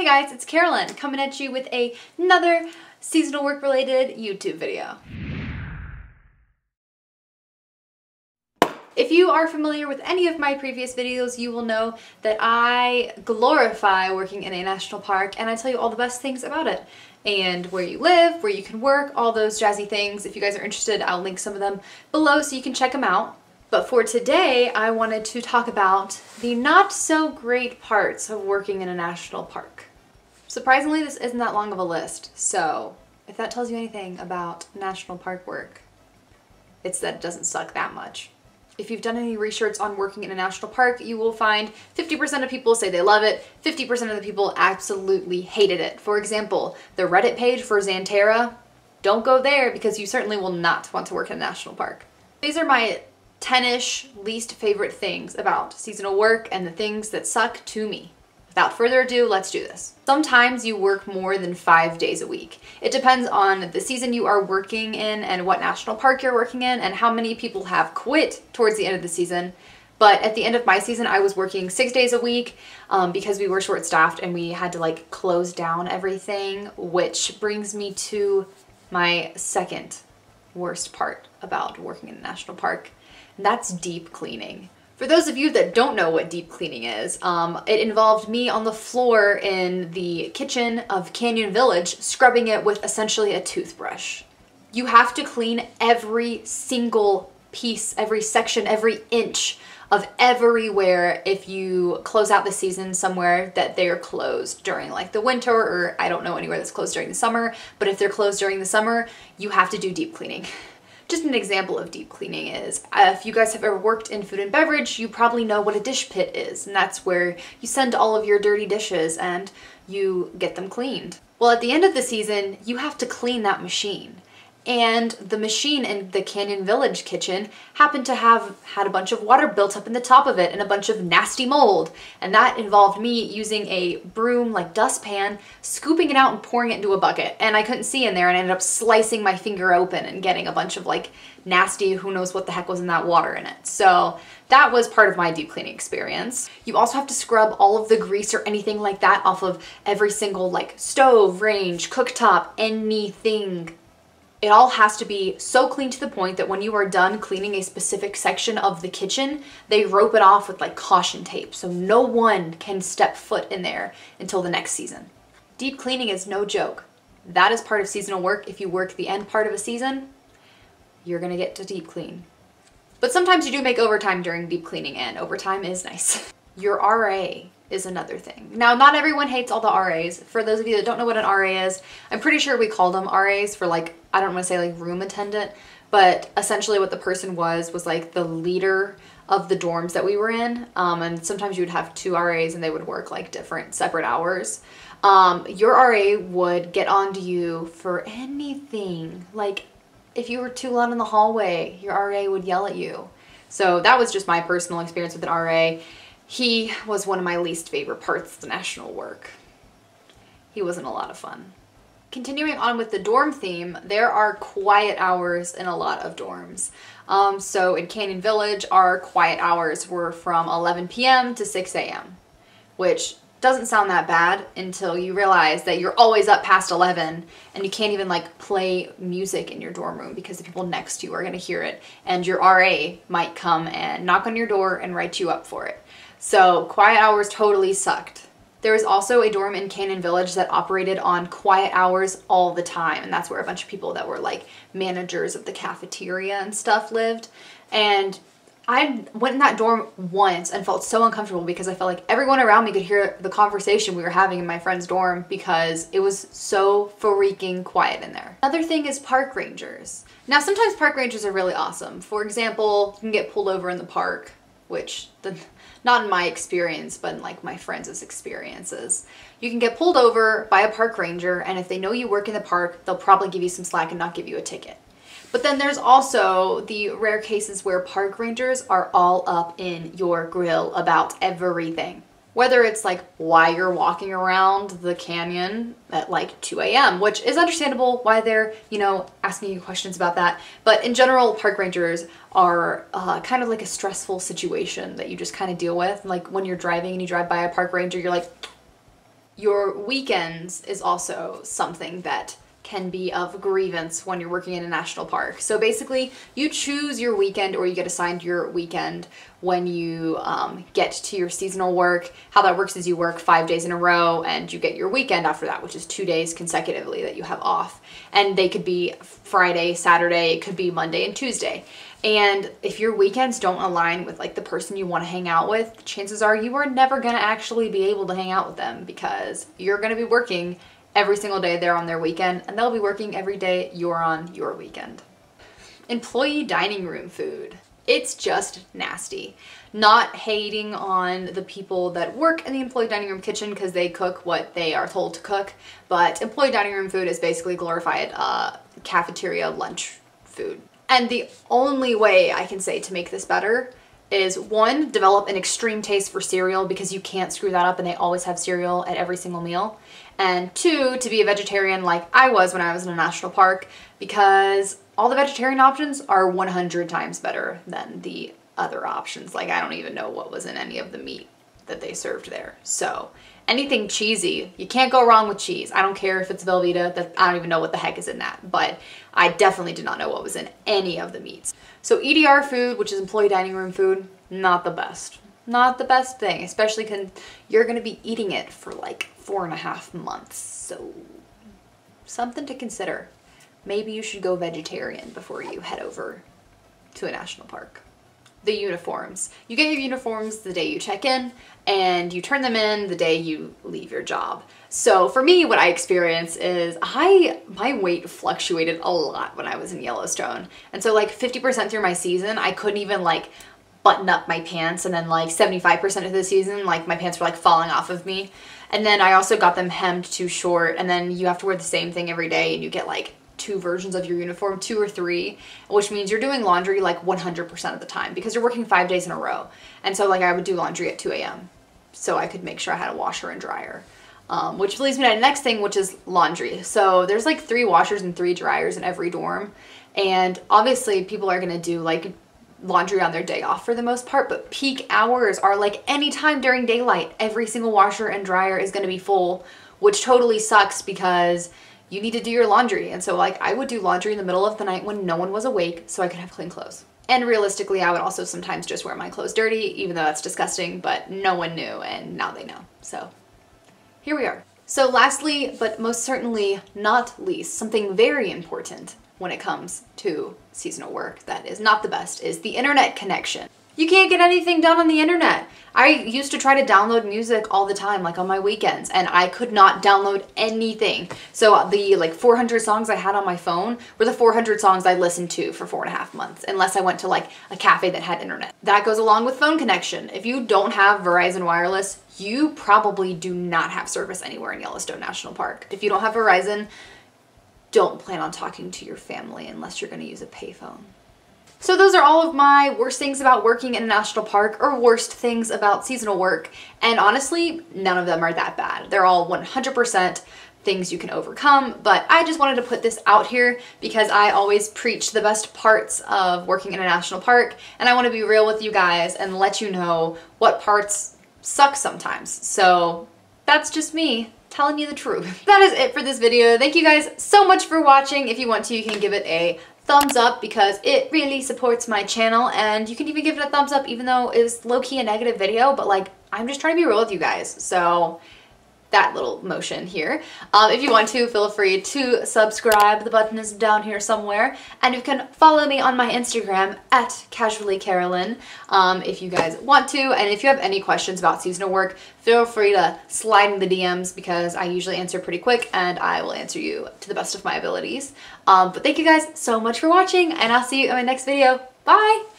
Hey guys, it's Carolyn coming at you with another seasonal work related YouTube video. If you are familiar with any of my previous videos, you will know that I glorify working in a national park and I tell you all the best things about it and where you live, where you can work, all those jazzy things. If you guys are interested, I'll link some of them below so you can check them out. But for today, I wanted to talk about the not so great parts of working in a national park. Surprisingly, this isn't that long of a list, so if that tells you anything about national park work, it's that it doesn't suck that much. If you've done any research on working in a national park, you will find 50% of people say they love it, 50% of the people absolutely hated it. For example, the Reddit page for Xanterra, don't go there because you certainly will not want to work in a national park. These are my 10-ish least favorite things about seasonal work and the things that suck to me. Without further ado, let's do this. Sometimes you work more than 5 days a week. It depends on the season you are working in and what national park you're working in and how many people have quit towards the end of the season. But at the end of my season, I was working 6 days a week because we were short-staffed and we had to like close down everything, which brings me to my second worst part about working in a national park. And that's deep cleaning. For those of you that don't know what deep cleaning is, it involved me on the floor in the kitchen of Canyon Village, scrubbing it with essentially a toothbrush. You have to clean every single piece, every section, every inch of everywhere if you close out the season somewhere that they're closed during like the winter, or I don't know anywhere that's closed during the summer, but if they're closed during the summer, you have to do deep cleaning. Just an example of deep cleaning is, if you guys have ever worked in food and beverage, you probably know what a dish pit is, and that's where you send all of your dirty dishes and you get them cleaned. Well, at the end of the season, you have to clean that machine. And the machine in the Canyon Village kitchen happened to have had a bunch of water built up in the top of it and a bunch of nasty mold. And that involved me using a broom, like dustpan, scooping it out and pouring it into a bucket. And I couldn't see in there and I ended up slicing my finger open and getting a bunch of like nasty, who knows what the heck was in that water in it. So that was part of my deep cleaning experience. You also have to scrub all of the grease or anything like that off of every single like stove, range, cooktop, anything. It all has to be so clean to the point that when you are done cleaning a specific section of the kitchen, they rope it off with like caution tape so no one can step foot in there until the next season. Deep cleaning is no joke. That is part of seasonal work. If you work the end part of a season, you're gonna get to deep clean. But sometimes you do make overtime during deep cleaning, and overtime is nice. Your RA is another thing. Now, not everyone hates all the RAs. For those of you that don't know what an RA is, I'm pretty sure we called them RAs for like, I don't want to say like room attendant, but essentially what the person was like the leader of the dorms that we were in. And sometimes you would have 2 RAs and they would work like different separate hours. Your RA would get onto you for anything. Like if you were too loud in the hallway, your RA would yell at you. So that was just my personal experience with an RA. He was one of my least favorite parts of the national work. He wasn't a lot of fun. Continuing on with the dorm theme, there are quiet hours in a lot of dorms. So in Canyon Village, our quiet hours were from 11 p.m. to 6 a.m., which doesn't sound that bad until you realize that you're always up past 11 and you can't even like play music in your dorm room because the people next to you are going to hear it, and your RA might come and knock on your door and write you up for it. So quiet hours totally sucked. There was also a dorm in Canyon Village that operated on quiet hours all the time, and that's where a bunch of people that were like managers of the cafeteria and stuff lived. And I went in that dorm once and felt so uncomfortable because I felt like everyone around me could hear the conversation we were having in my friend's dorm because it was so freaking quiet in there. Another thing is park rangers. Now, sometimes park rangers are really awesome. For example, you can get pulled over in the park, which not in my experience, but in like my friends' experiences. You can get pulled over by a park ranger, and if they know you work in the park, they'll probably give you some slack and not give you a ticket. But then there's also the rare cases where park rangers are all up in your grill about everything. Whether it's like why you're walking around the canyon at like 2 a.m., which is understandable why they're, you know, asking you questions about that. But in general, park rangers are kind of like a stressful situation that you just kind of deal with. Like when you're driving and you drive by a park ranger, you're like, Your weekends is also something that can be of grievance when you're working in a national park. So basically, you choose your weekend or you get assigned your weekend when you get to your seasonal work. How that works is you work 5 days in a row and you get your weekend after that, which is 2 days consecutively that you have off. And they could be Friday, Saturday, it could be Monday and Tuesday. And if your weekends don't align with like the person you want to hang out with, chances are you are never going to actually be able to hang out with them because you're going to be working every single day they're on their weekend and they'll be working every day you're on your weekend. Employee dining room food. It's just nasty. Not hating on the people that work in the employee dining room kitchen because they cook what they are told to cook, but employee dining room food is basically glorified cafeteria lunch food. And the only way I can say to make this better is 1, develop an extreme taste for cereal because you can't screw that up and they always have cereal at every single meal. And 2, to be a vegetarian like I was when I was in a national park because all the vegetarian options are 100 times better than the other options. Like I don't even know what was in any of the meat that they served there. So anything cheesy, you can't go wrong with cheese. I don't care if it's Velveeta, I don't even know what the heck is in that, but I definitely did not know what was in any of the meats. So EDR food, which is employee dining room food, not the best. Not the best thing, especially because you're gonna be eating it for like 4.5 months. So something to consider. Maybe you should go vegetarian before you head over to a national park. The uniforms. You get your uniforms the day you check in and you turn them in the day you leave your job. So for me, what I experienced is my weight fluctuated a lot when I was in Yellowstone. And so like 50% through my season, I couldn't even like button up my pants, and then like 75% of the season, like my pants were like falling off of me. And then I also got them hemmed too short, and then you have to wear the same thing every day and you get like 2 versions of your uniform, 2 or 3, which means you're doing laundry like 100% of the time because you're working 5 days in a row. And so like I would do laundry at 2 a.m. so I could make sure I had a washer and dryer. Which leads me to the next thing, which is laundry. So there's like 3 washers and 3 dryers in every dorm. And obviously people are gonna do like laundry on their day off for the most part, but peak hours are like any time during daylight. Every single washer and dryer is gonna be full, which totally sucks because you need to do your laundry. And so like I would do laundry in the middle of the night when no one was awake so I could have clean clothes. And realistically, I would also sometimes just wear my clothes dirty, even though that's disgusting, but no one knew and now they know. So here we are. So lastly, but most certainly not least, something very important when it comes to seasonal work that is not the best is the internet connection. You can't get anything done on the internet. I used to try to download music all the time, like on my weekends, and I could not download anything. So the like 400 songs I had on my phone were the 400 songs I listened to for 4.5 months, unless I went to like a cafe that had internet. That goes along with phone connection. If you don't have Verizon Wireless, you probably do not have service anywhere in Yellowstone National Park. If you don't have Verizon, don't plan on talking to your family unless you're gonna use a payphone. So those are all of my worst things about working in a national park or worst things about seasonal work. And honestly, none of them are that bad. They're all 100% things you can overcome, but I just wanted to put this out here because I always preach the best parts of working in a national park, and I want to be real with you guys and let you know what parts suck sometimes. So that's just me telling you the truth. That is it for this video. Thank you guys so much for watching. If you want to, you can give it a thumbs up because it really supports my channel, and you can even give it a thumbs up even though it was low-key a negative video, but like I'm just trying to be real with you guys, so that little motion here. If you want to, feel free to subscribe. The button is down here somewhere, and you can follow me on my Instagram at casuallycarolyn if you guys want to. And if you have any questions about seasonal work, feel free to slide in the DMs because I usually answer pretty quick and I will answer you to the best of my abilities. But thank you guys so much for watching, and I'll see you in my next video. Bye!